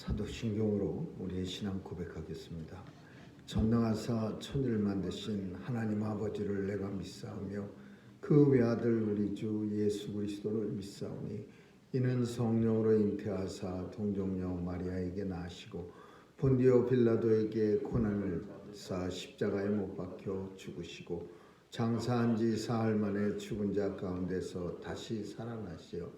사도신경으로 우리의 신앙 고백하겠습니다. 전능하사 천지를 만드신 하나님 아버지를 내가 믿사오며 그 외아들 우리 주 예수 그리스도를 믿사오니 이는 성령으로 잉태하사 동정녀 마리아에게 나시고 본디오 빌라도에게 고난을 받으사 십자가에 못 박혀 죽으시고 장사한 지 사흘 만에 죽은 자 가운데서 다시 살아나시어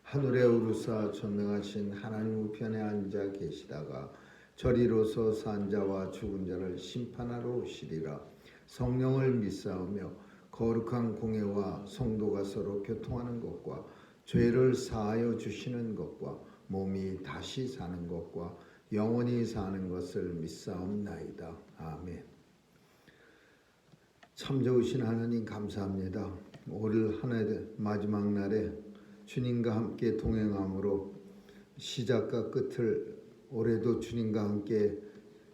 하늘에 오르사 전능하신 하나님 우편에 앉아 계시다가 저리로서 산 자와 죽은 자를 심판하러 오시리라. 성령을 믿사오며 거룩한 공예와 성도가 서로 교통하는 것과 죄를 사하여 주시는 것과 몸이 다시 사는 것과 영원히 사는 것을 믿사옵나이다. 아멘. 참 좋으신 하나님 감사합니다. 올 한 해 마지막 날에 주님과 함께 동행함으로 시작과 끝을 올해도 주님과 함께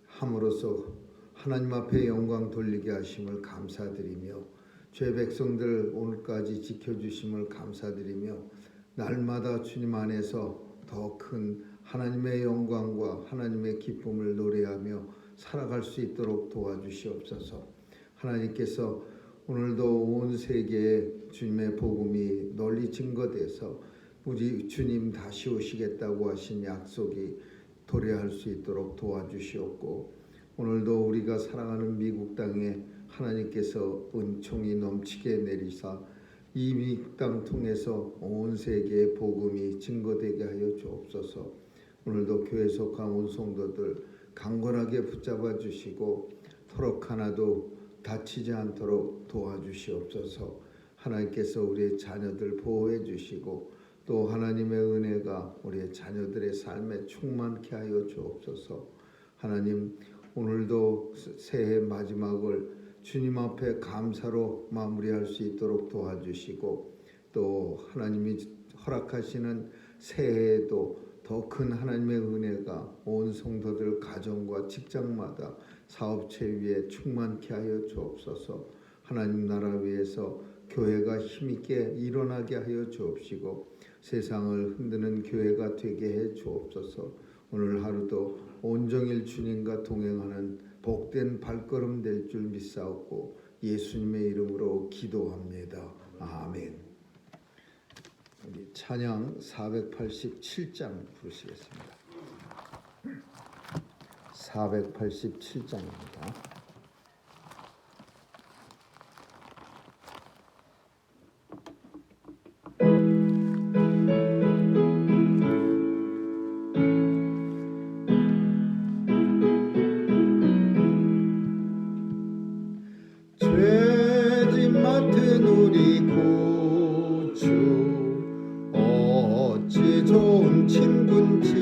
함으로써 하나님 앞에 영광 돌리게 하심을 감사드리며 죄 백성들 오늘까지 지켜주심을 감사드리며 날마다 주님 안에서 더 큰 하나님의 영광과 하나님의 기쁨을 노래하며 살아갈 수 있도록 도와주시옵소서. 하나님께서 오늘도 온 세계에 주님의 복음이 널리 증거돼서 우리 주님 다시 오시겠다고 하신 약속이 도래할 수 있도록 도와주시옵고, 오늘도 우리가 살아가는 미국 땅에 하나님께서 은총이 넘치게 내리사 이 미국 땅 통해서 온 세계에 복음이 증거되게 하여 주옵소서. 오늘도 교회 속한 온 성도들 강건하게 붙잡아 주시고 토록 하나도 다치지 않도록 도와주시옵소서. 하나님께서 우리의 자녀들 보호해 주시고 또 하나님의 은혜가 우리의 자녀들의 삶에 충만케 하여 주옵소서. 하나님, 오늘도 새해 마지막을 주님 앞에 감사로 마무리할 수 있도록 도와주시고 또 하나님이 허락하시는 새해에도 더 큰 하나님의 은혜가 온 성도들 가정과 직장마다 사업체 위에 충만케 하여 주옵소서. 하나님 나라 위에서 교회가 힘있게 일어나게 하여 주옵시고 세상을 흔드는 교회가 되게 해 주옵소서. 오늘 하루도 온종일 주님과 동행하는 복된 발걸음 될 줄 믿사옵고 예수님의 이름으로 기도합니다. 아멘. 우리 찬양 487장 부르시겠습니다. 487장입니다. 죄짐 맡은 우리 구주 어찌 좋은 친군지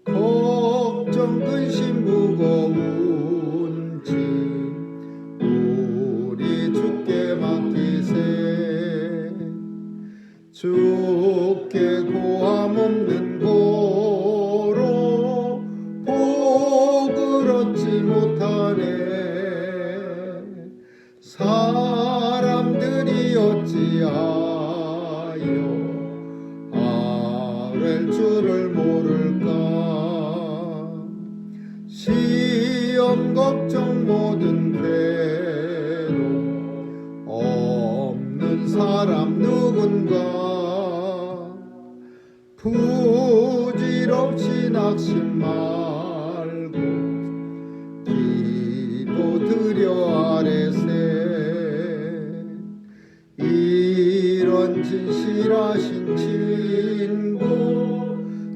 걱정 근심 무거운지 우리 주께 맡기세. 주께 고함 없는 고로 복을 얻지 못하네. 사람들이 어찌하여 아랠 줄을 모를까. 시험 걱정 모든 괴로움 없는 사람 누군가. 부질없이 낙심 말고 기도 드려 아뢰세. 이런 진실하신 친구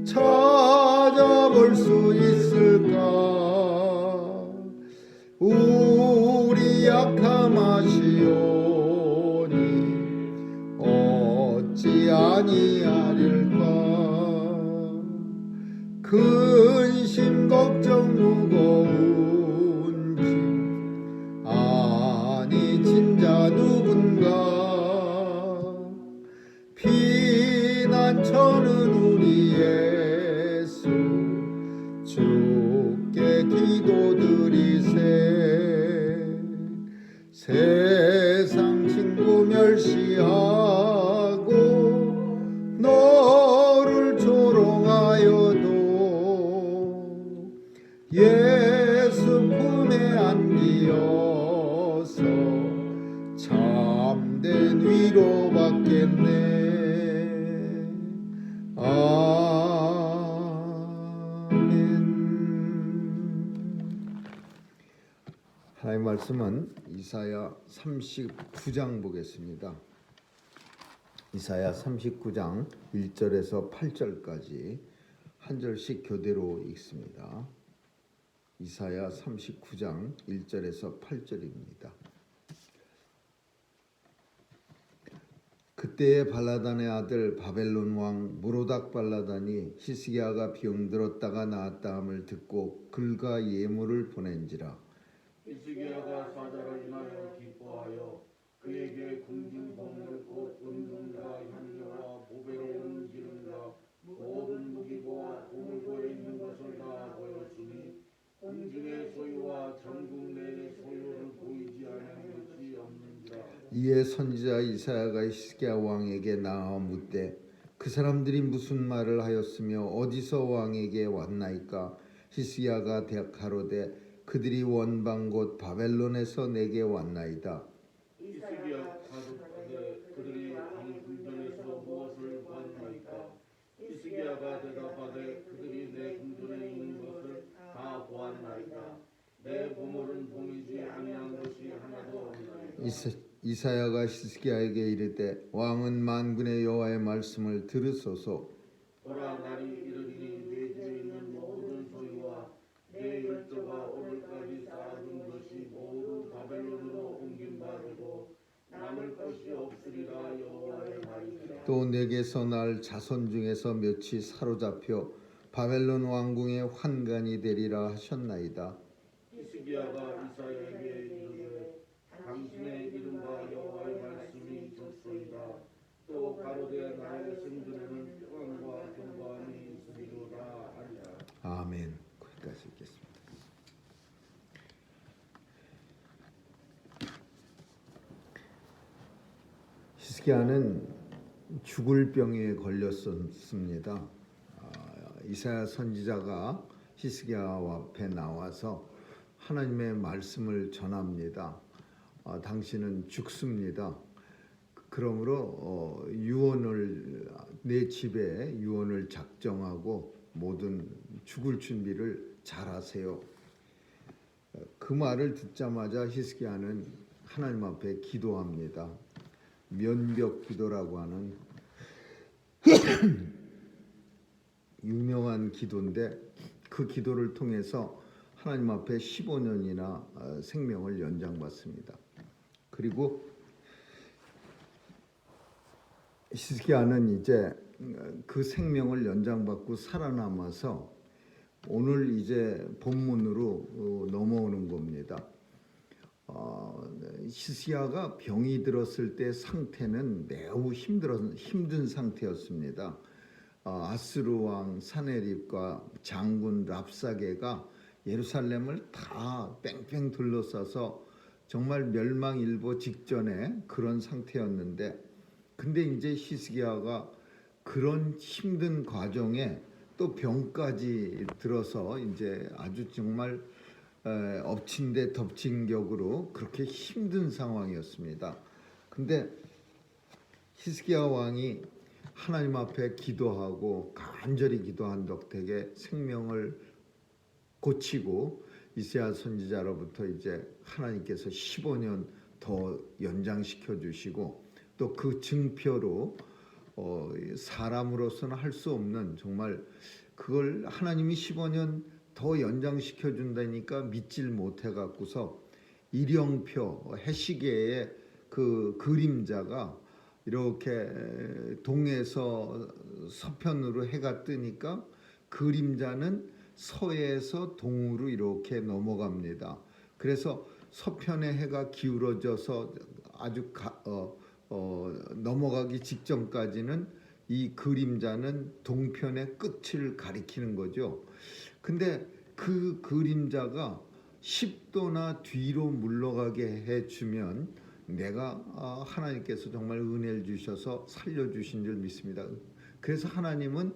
찾아볼 수 있을까. 우리 약함 아시오니 어찌 아니하릴까. 근심 걱정 무거운지 아니 진자 누군가. 피난처는 우리 예수 주께 기도드리세. 세상 친구 멸시하고 너를 조롱하여 하나님의 말씀은 이사야 39장 보겠습니다. 이사야 39장 1절에서 8절까지 한 절씩 교대로 읽습니다. 이사야 39장 1절에서 8절입니다. 그때에 발라단의 아들 바벨론 왕 무로닥 발라단이 히스기야가 병들었다가 나았다함을 듣고 글과 예물을 보낸지라. 히스기야가 사자를 인하여 기뻐하여 그에게 궁중봉을 곧 은금과 향료와 보배로운 기름과 모든 무기고 보물고에 있는 것을 다 보였으니 궁중의 소유와 전국 내의 소유를 보이지 않은 것이 없는지라. 이에 선지자 이사야가 히스기야 왕에게 나와 묻되 그 사람들이 무슨 말을 하였으며 어디서 왕에게 왔나이까? 히스기야가 가로되 그들이 원방 곧 바벨론에서 내게 왔나이다. 히스기야 가로되 그들이 궁전에서 무엇을 보았나이까? 히스기야가 대답하되 그들이 내 궁전에 있는 것을 다 보았나이다. 내 보물은 보이지 아니한 것이 하나도 없나이다. 이사야가 히스기야에게 이르되 왕은 만군의 여호와의 말씀을 들으소서. 보라 날이 이르리니 내 집에 있는 모든 소유와 내 열조가 오늘까지 쌓아둔 것이 모두 바벨론으로 옮김바 되고 남을 것이 없으리라. 여호와의 말이니라. 또 내게서 날 자손 중에서 몇이 사로잡혀 바벨론 왕궁의 환관이 되리라 하셨나이다. 히스기야가 이사야에게 이르되 당신의 이름과 여호와의 말씀이 좋소이다. 또 가로되 나의 생전에는 평안과 평강이 있으리로다 하니라. 아멘. 거기까지 읽겠습니다. 히스기야는 죽을 병에 걸렸었습니다. 이사야 선지자가 히스기야 앞에 나와서 하나님의 말씀을 전합니다. 당신은 죽습니다. 그러므로 유언을 내 집에 유언을 작정하고 모든 죽을 준비를 잘하세요. 그 말을 듣자마자 히스기야는 하나님 앞에 기도합니다. 면벽 기도라고 하는 유명한 기도인데 그 기도를 통해서 하나님 앞에 15년이나 생명을 연장받습니다. 그리고 히스기야는 이제 그 생명을 연장받고 살아남아서 오늘 이제 본문으로 넘어오는 겁니다. 히스기야가 병이 들었을 때 상태는 매우 힘든 상태였습니다. 아스루 왕 사네립과 장군 랍사게가 예루살렘을 다 뺑뺑 둘러싸서 정말 멸망일보 직전에 그런 상태였는데, 근데 이제 히스기야가 그런 힘든 과정에 또 병까지 들어서 이제 아주 정말 엎친 데 덮친 격으로 그렇게 힘든 상황이었습니다. 근데 히스기야 왕이 하나님 앞에 기도하고 간절히 기도한 덕택에 생명을 고치고 이사야 선지자로부터 이제 하나님께서 15년 더 연장시켜 주시고 또 그 증표로 사람으로서는 할 수 없는 정말 그걸 하나님이 15년 더 연장시켜 준다니까 믿질 못해 갖고서 일영표 해시계의 그 그림자가 이렇게 동에서 서편으로 해가 뜨니까 그림자는 서에서 동으로 이렇게 넘어갑니다. 그래서 서편의 해가 기울어져서 아주 넘어가기 직전까지는 이 그림자는 동편의 끝을 가리키는 거죠. 근데 그 그림자가 10도나 뒤로 물러가게 해주면 내가 하나님께서 정말 은혜를 주셔서 살려주신 줄 믿습니다. 그래서 하나님은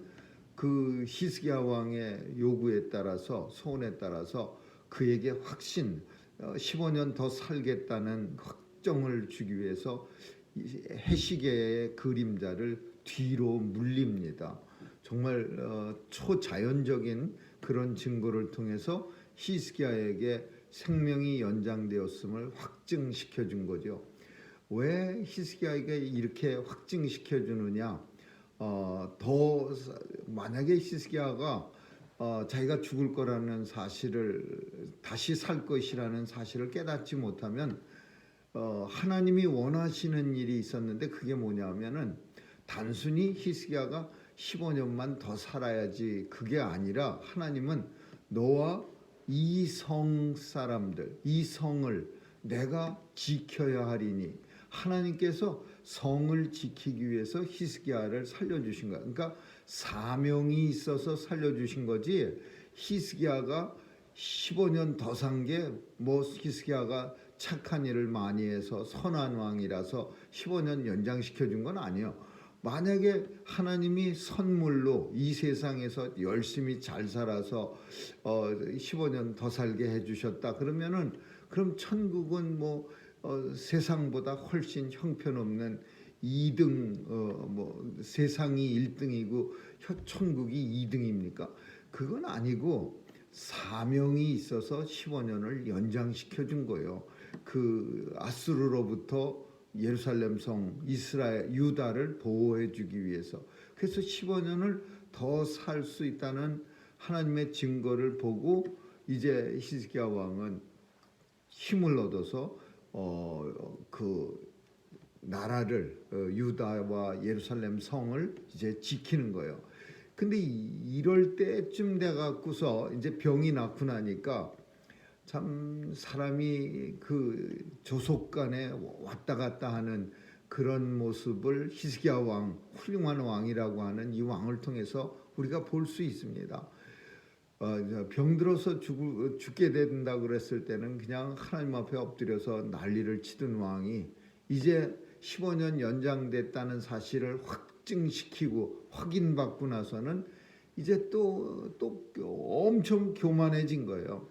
그 히스기야 왕의 요구에 따라서 소원에 따라서 그에게 확신 15년 더 살겠다는 확정을 주기 위해서 해시계의 그림자를 뒤로 물립니다. 정말 초자연적인 그런 증거를 통해서 히스기야에게 생명이 연장되었음을 확증시켜 준 거죠. 왜 히스기야에게 이렇게 확증시켜 주느냐? 만약에 히스기야가 자기가 죽을 거라는 사실을, 다시 살 것이라는 사실을 깨닫지 못하면 하나님이 원하시는 일이 있었는데, 그게 뭐냐면은 단순히 히스기야가 15년만 더 살아야지, 그게 아니라 하나님은 너와 이 성 사람들, 이 성을 내가 지켜야 하리니, 하나님께서 성을 지키기 위해서 히스기야를 살려주신 거야. 그러니까 사명이 있어서 살려주신 거지, 히스기야가 15년 더 산 게 뭐 히스기야가 착한 일을 많이 해서 선한 왕이라서 15년 연장시켜 준 건 아니에요. 만약에 하나님이 선물로 이 세상에서 열심히 잘 살아서 15년 더 살게 해주셨다 그러면은, 그럼 천국은 뭐 세상보다 훨씬 형편없는 2등, 뭐 세상이 1등이고 천국이 2등입니까? 그건 아니고 사명이 있어서 15년을 연장시켜 준 거예요. 그 아수르로부터 예루살렘 성, 이스라엘, 유다를 보호해 주기 위해서. 그래서 15년을 더 살 수 있다는 하나님의 증거를 보고 이제 히스기야 왕은 힘을 얻어서 그 나라를, 유다와 예루살렘 성을 이제 지키는 거예요. 근데 이럴 때쯤 돼 갖고서 이제 병이 낳고 나니까 참 사람이 그 조속 간에 왔다 갔다 하는 그런 모습을 히스기야 왕, 훌륭한 왕이라고 하는 이 왕을 통해서 우리가 볼 수 있습니다. 병들어서 죽게 된다 그랬을 때는 그냥 하나님 앞에 엎드려서 난리를 치던 왕이 이제 15년 연장됐다는 사실을 확증시키고 확인받고 나서는 이제 또 엄청 교만해진 거예요.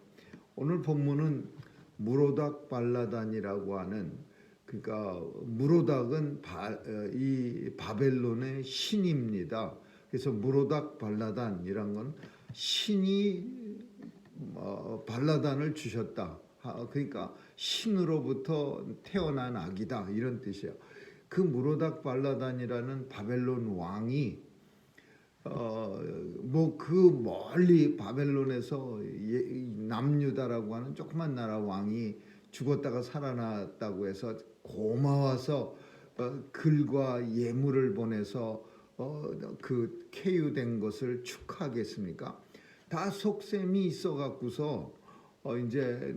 오늘 본문은 무로닥 발라단이라고 하는, 그러니까 무로닥은 이 바벨론의 신입니다. 그래서 무로닥 발라단이란 건 신이 발라단을 주셨다. 그러니까 신으로부터 태어난 아기다, 이런 뜻이에요. 그 무로닥 발라단이라는 바벨론 왕이 뭐 그 멀리 바벨론에서 남유다라고 하는 조그만 나라 왕이 죽었다가 살아났다고 해서 고마워서 글과 예물을 보내서 그 쾌유된 것을 축하하겠습니까? 다 속셈이 있어 갖고서 이제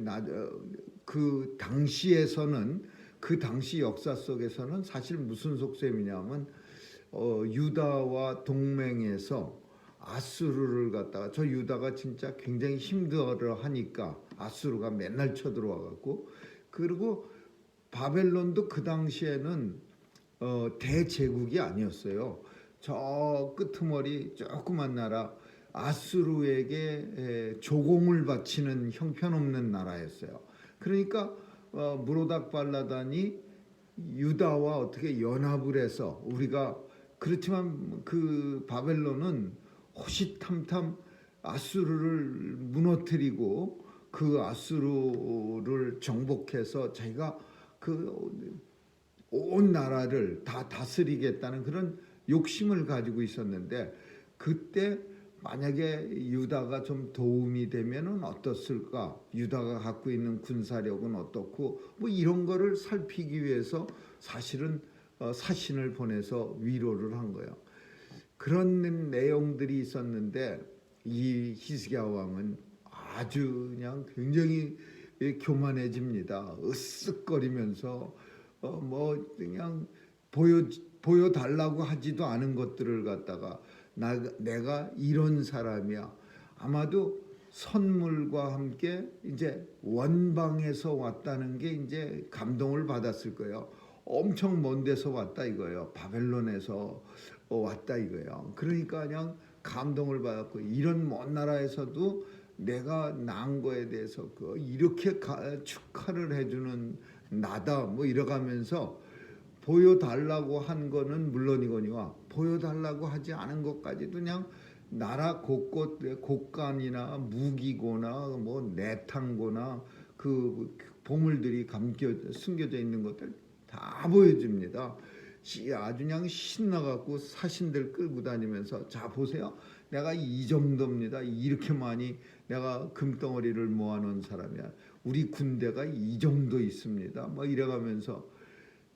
그 당시에서는, 그 당시 역사 속에서는 사실 무슨 속셈이냐면 유다와 동맹해서 아수르를 갖다가, 저 유다가 진짜 굉장히 힘들어하니까 아수르가 맨날 쳐들어와 갖고, 그리고 바벨론도 그 당시에는 대제국이 아니었어요. 저 끄트머리 조그만 나라 아수르에게 조공을 바치는 형편없는 나라였어요. 그러니까 무로닥 발라단이 유다와 어떻게 연합을 해서, 우리가 그렇지만 그 바벨론은 호시탐탐 아수르를 무너뜨리고 그 아수르를 정복해서 자기가 그 온 나라를 다 다스리겠다는 그런 욕심을 가지고 있었는데, 그때 만약에 유다가 좀 도움이 되면은 어떻을까? 유다가 갖고 있는 군사력은 어떻고, 뭐 이런 거를 살피기 위해서 사실은 사신을 보내서 위로를 한 거예요. 그런 내용들이 있었는데 이 히스기야 왕은 아주 그냥 굉장히 교만해집니다. 으쓱거리면서 뭐 그냥 보여달라고 하지도 않은 것들을 갖다가 내가 이런 사람이야. 아마도 선물과 함께 이제 원방에서 왔다는 게 이제 감동을 받았을 거예요. 엄청 먼 데서 왔다 이거예요. 바벨론에서 왔다 이거예요. 그러니까 그냥 감동을 받았고, 이런 먼 나라에서도 내가 낳은 거에 대해서 이렇게 축하를 해주는 나다, 뭐 이러가면서 보여달라고 한 거는 물론이거니와 보여달라고 하지 않은 것까지도 그냥 나라 곳곳 곳간이나 무기고나 뭐 내탕고나 그 보물들이 숨겨져 있는 것들 다 보여줍니다. 아주 그냥 신나갖고 사신들 끌고 다니면서 자 보세요. 내가 이 정도입니다. 이렇게 많이 내가 금덩어리를 모아놓은 사람이야. 우리 군대가 이 정도 있습니다. 뭐 이래가면서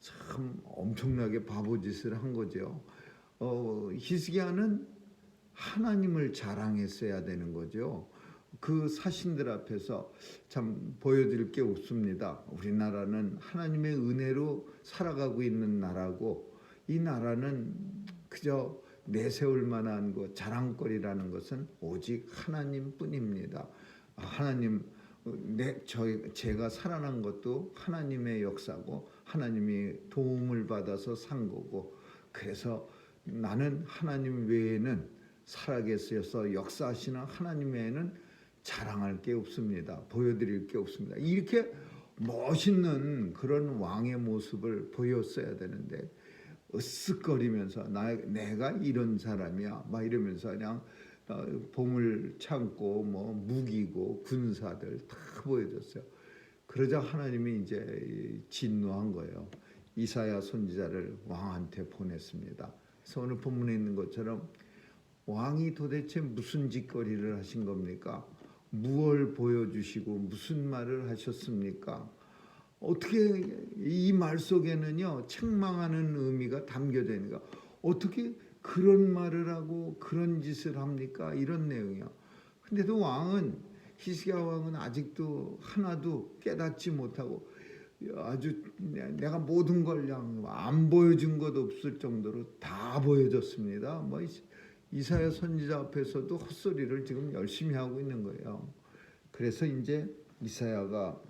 참 엄청나게 바보짓을 한 거죠. 히스기야는 하나님을 자랑했어야 되는 거죠. 그 사신들 앞에서 참 보여드릴 게 없습니다. 우리나라는 하나님의 은혜로 살아가고 있는 나라고 이 나라는 그저 내세울 만한 것, 자랑거리라는 것은 오직 하나님뿐입니다. 하나님, 제가 살아난 것도 하나님의 역사고 하나님이 도움을 받아서 산 거고 그래서 나는 하나님 외에는 살아계셔서 역사하시는 하나님 외에는 자랑할 게 없습니다. 보여드릴 게 없습니다. 이렇게 멋있는 그런 왕의 모습을 보였어야 되는데 으쓱거리면서 내가 이런 사람이야 막 이러면서 그냥 보물 창고 뭐 무기고 군사들 다 보여줬어요. 그러자 하나님이 이제 진노한 거예요. 이사야 선지자를 왕한테 보냈습니다. 그래서 오늘 본문에 있는 것처럼 왕이 도대체 무슨 짓거리를 하신 겁니까? 무엇을 보여주시고 무슨 말을 하셨습니까? 어떻게 이 말 속에는요 책망하는 의미가 담겨져 있는가? 어떻게 그런 말을 하고 그런 짓을 합니까? 이런 내용이야. 근데도 히스기야 왕은 아직도 하나도 깨닫지 못하고 아주 내가 모든 걸 안 보여준 것 없을 정도로 다 보여줬습니다. 뭐 이사야 선지자 앞에서도 헛소리를 지금 열심히 하고 있는 거예요. 그래서 이제 이사야가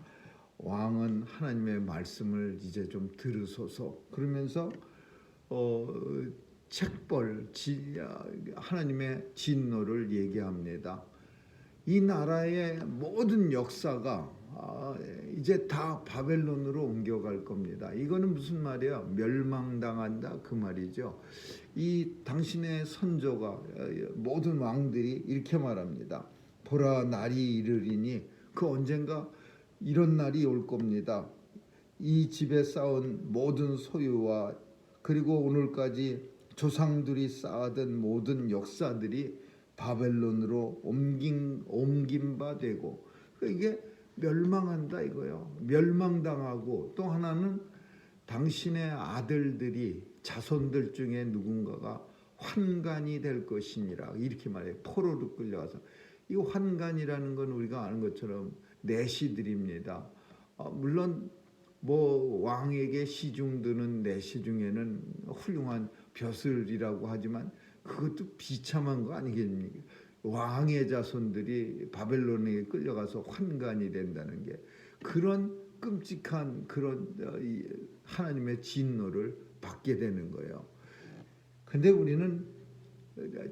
왕은 하나님의 말씀을 이제 좀 들으소서 그러면서 하나님의 진노를 얘기합니다. 이 나라의 모든 역사가 이제 다 바벨론으로 옮겨갈 겁니다. 이거는 무슨 말이야? 멸망당한다 그 말이죠. 이 당신의 선조가 모든 왕들이 이렇게 말합니다. 보라 날이 이르리니 그 언젠가 이런 날이 올 겁니다. 이 집에 쌓은 모든 소유와 그리고 오늘까지 조상들이 쌓아둔 모든 역사들이 바벨론으로 옮긴 바 되고 이게 멸망한다 이거요. 멸망당하고 또 하나는 당신의 아들들이 자손들 중에 누군가가 환관이 될 것이니라 이렇게 말해요. 포로로 끌려가서 이 환관이라는 건 우리가 아는 것처럼 내시들입니다. 물론 뭐 왕에게 시중드는 내시 중에는 훌륭한 벼슬이라고 하지만 그것도 비참한 거 아니겠습니까? 왕의 자손들이 바벨론에 끌려가서 환관이 된다는 게 그런 끔찍한 그런 하나님의 진노를 받게 되는 거예요. 근데 우리는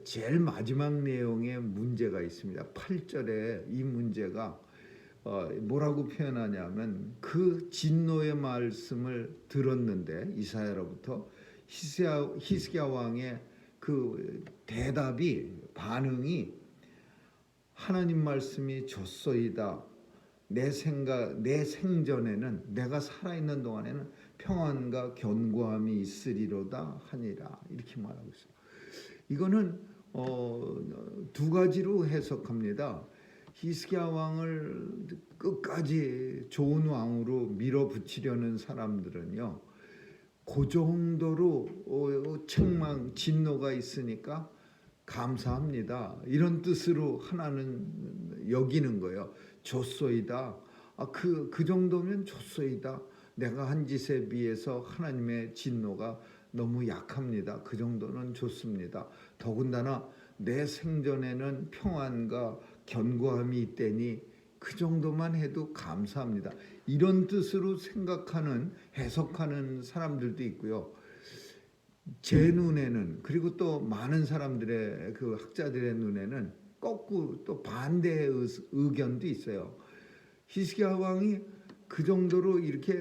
제일 마지막 내용에 문제가 있습니다. 8절에 이 문제가 뭐라고 표현하냐면 그 진노의 말씀을 들었는데 이사야로부터 히스기야 왕의 그 대답이 반응이 하나님 말씀이 졌소이다. 내 생전에는 내가 살아있는 동안에는 평안과 견고함이 있으리로다 하니라 이렇게 말하고 있어요. 이거는 두 가지로 해석합니다. 히스기야 왕을 끝까지 좋은 왕으로 밀어붙이려는 사람들은요, 그 정도로 책망, 진노가 있으니까 감사합니다. 이런 뜻으로 하나는 여기는 거예요. 좋소이다. 그 정도면 좋소이다. 내가 한 짓에 비해서 하나님의 진노가 너무 약합니다. 그 정도는 좋습니다. 더군다나 내 생전에는 평안과 견고함이 있다니 그 정도만 해도 감사합니다. 이런 뜻으로 생각하는 해석하는 사람들도 있고요. 제 눈에는 그리고 또 많은 사람들의 그 학자들의 눈에는 거꾸로 또 반대의 의견도 있어요. 히스기야 왕이 그 정도로 이렇게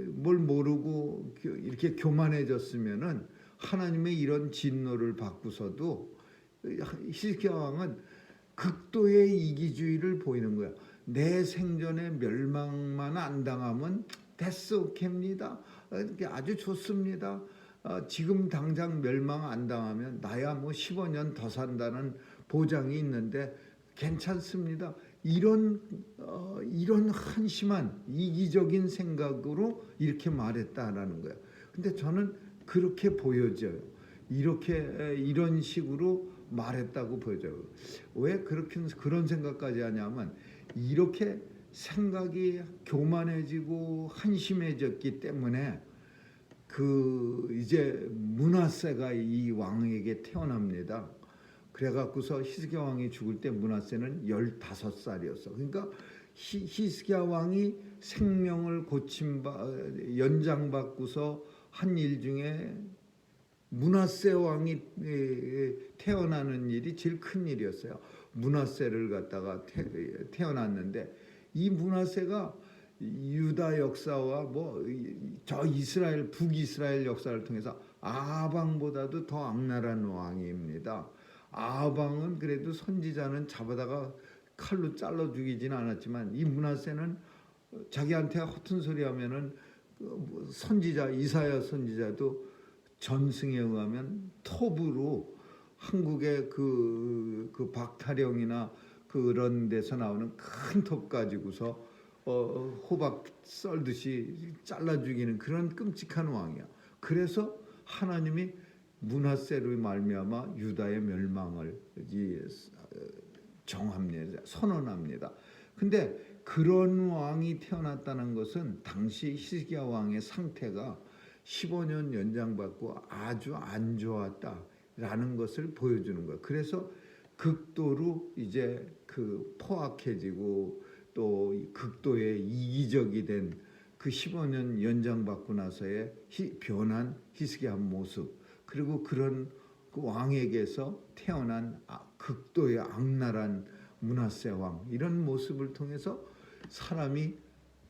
뭘 모르고 이렇게 교만해졌으면은 하나님의 이런 진노를 받고서도 히스기야 왕은 극도의 이기주의를 보이는 거야. 내 생전에 멸망만 안 당하면 됐어, 오케이입니다. 아주 좋습니다. 지금 당장 멸망 안 당하면 나야 뭐 15년 더 산다는 보장이 있는데 괜찮습니다. 이런 한심한 이기적인 생각으로 이렇게 말했다라는 거예요. 근데 저는 그렇게 보여져요. 이런 식으로 말했다고 보여져요. 왜 그런 생각까지 하냐면 이렇게 생각이 교만해지고 한심해졌기 때문에 이제 므낫세가 이 왕에게 태어납니다. 그래갖고서 히스기야 왕이 죽을 때 므낫세는 15살이었어. 그러니까 히스기야 왕이 생명을 연장받고서 한 일 중에 므낫세 왕이 태어나는 일이 제일 큰 일이었어요. 므낫세를 갖다가 태어났는데 이 므낫세가 유다 역사와 저 이스라엘 북이스라엘 역사를 통해서 아방보다도 더 악랄한 왕입니다. 아방은 그래도 선지자는 잡아다가 칼로 잘라 죽이지는 않았지만 이 므낫세는 자기한테 허튼 소리 하면은 선지자 이사야 선지자도 전승에 의하면 톱으로 한국의 그 박타령이나 그런 데서 나오는 큰 톱 가지고서 호박 썰듯이 잘라 죽이는 그런 끔찍한 왕이야. 그래서 하나님이 므낫세로 말미암아 유다의 멸망을 정합니다. 선언합니다. 근데 그런 왕이 태어났다는 것은 당시 히스기야 왕의 상태가 15년 연장받고 아주 안 좋았다라는 것을 보여주는 거예요. 그래서 극도로 이제 포악해지고 또 극도의 이기적이 된 그 15년 연장받고 나서의 변한 히스기야 모습, 그리고 그런 그 왕에게서 태어난 극도의 악랄한 므낫세 왕, 이런 모습을 통해서 사람이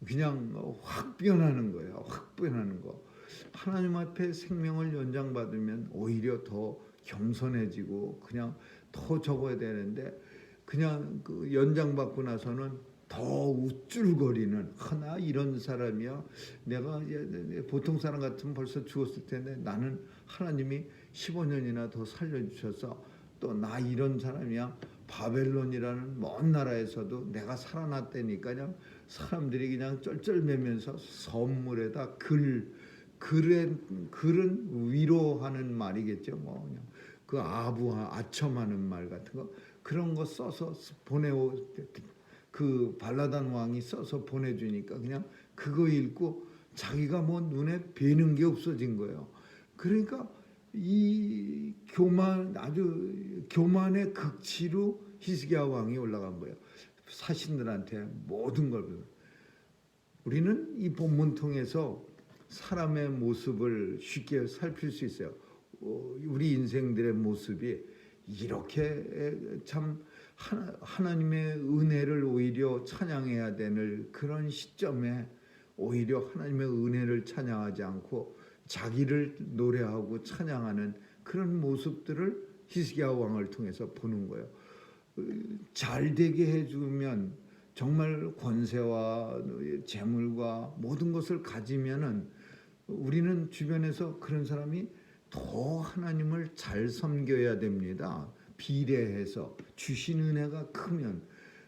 그냥 확 변하는 거예요. 확 변하는 거. 하나님 앞에 생명을 연장받으면 오히려 더 겸손해지고 그냥 더 적어야 되는데 그냥 그 연장받고 나서는 더 우쭐거리는, 나 이런 사람이야. 내가 보통 사람 같으면 벌써 죽었을 텐데 나는 하나님이 15년이나 더 살려주셔서 또 나 이런 사람이야. 바벨론이라는 먼 나라에서도 내가 살아났다니까 그냥 사람들이 그냥 쩔쩔매면서 선물에다 글은 위로하는 말이겠죠. 그냥 그 아첨하는 말 같은 거, 그런 거 써서 그 발라단 왕이 써서 보내주니까 그냥 그거 읽고 자기가 눈에 뵈는 게 없어진 거예요. 그러니까 이 아주 교만의 극치로 히스기야 왕이 올라간 거예요. 사신들한테 모든 걸. 우리는 이 본문 통해서 사람의 모습을 쉽게 살필 수 있어요. 우리 인생들의 모습이 이렇게 참 하나님의 은혜를 오히려 찬양해야 되는 그런 시점에 오히려 하나님의 은혜를 찬양하지 않고 자기를 노래하고 찬양하는 그런 모습들을 히스기야 왕을 통해서 보는 거예요. 잘 되게 해주면 정말 권세와 재물과 모든 것을 가지면은 우리는 주변에서 그런 사람이 더 하나님을 잘 섬겨야 됩니다. 비례해서 주신 은혜가 크면.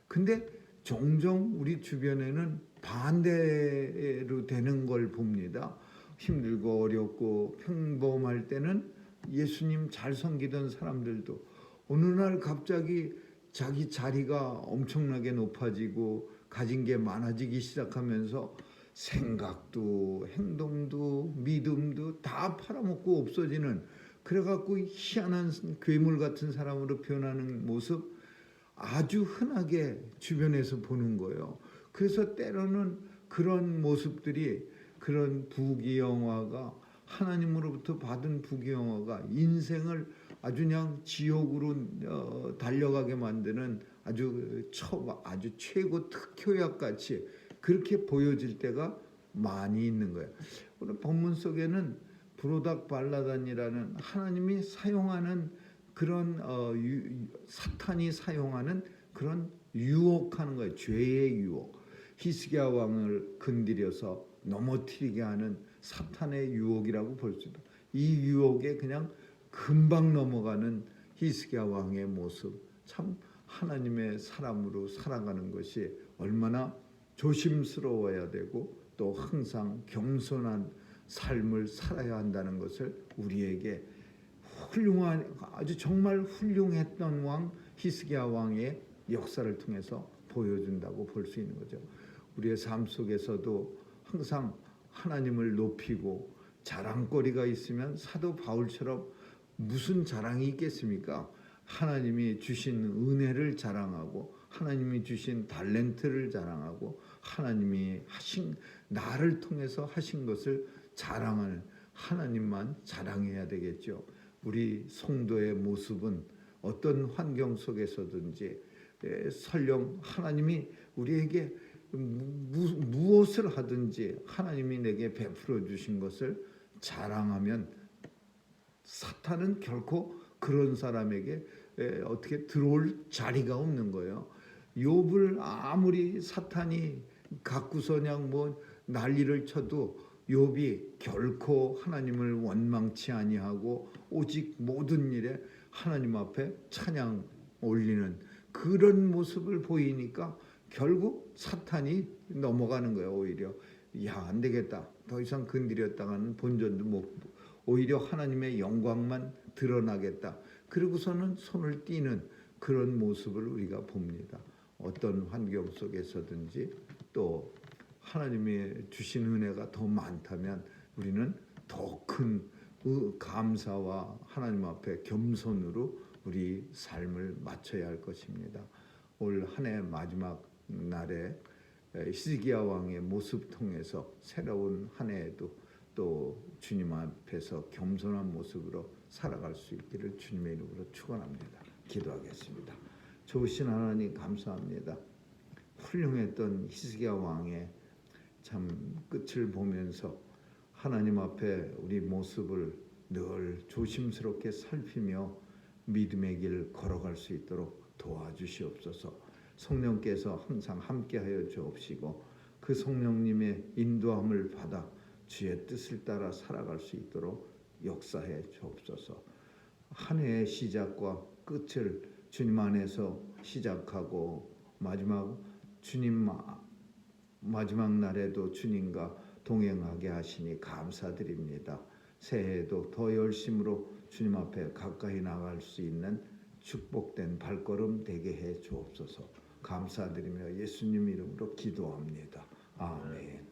근데 종종 우리 주변에는 반대로 되는 걸 봅니다. 힘들고 어렵고 평범할 때는 예수님 잘 섬기던 사람들도 어느 날 갑자기 자기 자리가 엄청나게 높아지고 가진 게 많아지기 시작하면서 생각도 행동도 믿음도 다 팔아먹고 없어지는, 그래갖고 희한한 괴물 같은 사람으로 변하는 모습 아주 흔하게 주변에서 보는 거예요. 그래서 때로는 그런 모습들이, 그런 부귀영화가, 하나님으로부터 받은 부귀영화가 인생을 아주 그냥 지옥으로 달려가게 만드는 아주 최고 특효약같이 그렇게 보여질 때가 많이 있는 거예요. 오늘 본문 속에는 브로닥 발라단이라는 하나님이 사용하는 그런 사탄이 사용하는 그런 유혹하는 거예요. 죄의 유혹. 히스기야 왕을 건드려서 넘어뜨리게 하는 사탄의 유혹이라고 볼 수 있다. 이 유혹에 그냥 금방 넘어가는 히스기야 왕의 모습, 참 하나님의 사람으로 살아가는 것이 얼마나 조심스러워야 되고 또 항상 겸손한 삶을 살아야 한다는 것을 우리에게 훌륭한, 아주 정말 훌륭했던 왕 히스기야 왕의 역사를 통해서 보여준다고 볼 수 있는 거죠. 우리의 삶 속에서도 항상 하나님을 높이고 자랑거리가 있으면 사도 바울처럼 무슨 자랑이 있겠습니까? 하나님이 주신 은혜를 자랑하고 하나님이 주신 달란트를 자랑하고 하나님이 하신, 나를 통해서 하신 것을 자랑하는, 하나님만 자랑해야 되겠죠. 우리 성도의 모습은 어떤 환경 속에서든지 설령 하나님이 우리에게 무엇을 하든지 하나님이 내게 베풀어 주신 것을 자랑하면 사탄은 결코 그런 사람에게 어떻게 들어올 자리가 없는 거예요. 욥을 아무리 사탄이 갖고서냥 뭐 난리를 쳐도 욥이 결코 하나님을 원망치 아니하고 오직 모든 일에 하나님 앞에 찬양 올리는 그런 모습을 보이니까 결국 사탄이 넘어가는 거예요. 오히려 안 되겠다, 더 이상 건드렸다가는 본전도 못, 오히려 하나님의 영광만 드러나겠다, 그러고서는 손을 띄는 그런 모습을 우리가 봅니다. 어떤 환경 속에서든지 또 하나님의 주신 은혜가 더 많다면 우리는 더 큰 감사와 하나님 앞에 겸손으로 우리 삶을 마쳐야 할 것입니다. 올 한 해 마지막 날에 히스기야 왕의 모습 통해서 새로운 한 해에도 또 주님 앞에서 겸손한 모습으로 살아갈 수 있기를 주님의 이름으로 축원합니다. 기도하겠습니다. 좋으신 하나님 감사합니다. 훌륭했던 히스기야 왕의 참 끝을 보면서 하나님 앞에 우리 모습을 늘 조심스럽게 살피며 믿음의 길 걸어갈 수 있도록 도와주시옵소서. 성령께서 항상 함께하여 주옵시고 그 성령님의 인도함을 받아 주의 뜻을 따라 살아갈 수 있도록 역사해 주옵소서. 한 해의 시작과 끝을 주님 안에서 시작하고 마지막 날에도 주님과 동행하게 하시니 감사드립니다. 새해에도 더 열심으로 주님 앞에 가까이 나갈 수 있는 축복된 발걸음 되게 해 주옵소서. 감사드리며 예수님 이름으로 기도합니다. 아멘.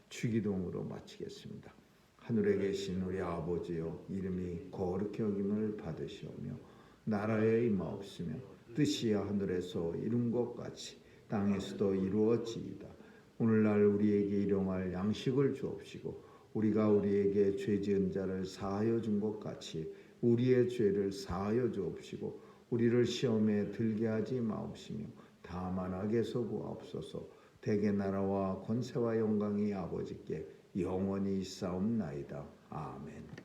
주기도문으로 마치겠습니다. 하늘에 계신 우리 아버지여, 이름이 거룩히 여김을 받으시오며 나라에 임하옵시며 뜻이 하늘에서 이룬 것 같이 땅에서도 이루어지이다. 오늘날 우리에게 일용할 양식을 주옵시고 우리가 우리에게 죄 지은 자를 사하여 준 것 같이 우리의 죄를 사하여 주옵시고 우리를 시험에 들게 하지 마옵시며 다만 악에서 구하옵소서. 대개 나라와 권세와 영광이 아버지께 영원히 있사옵나이다. 아멘.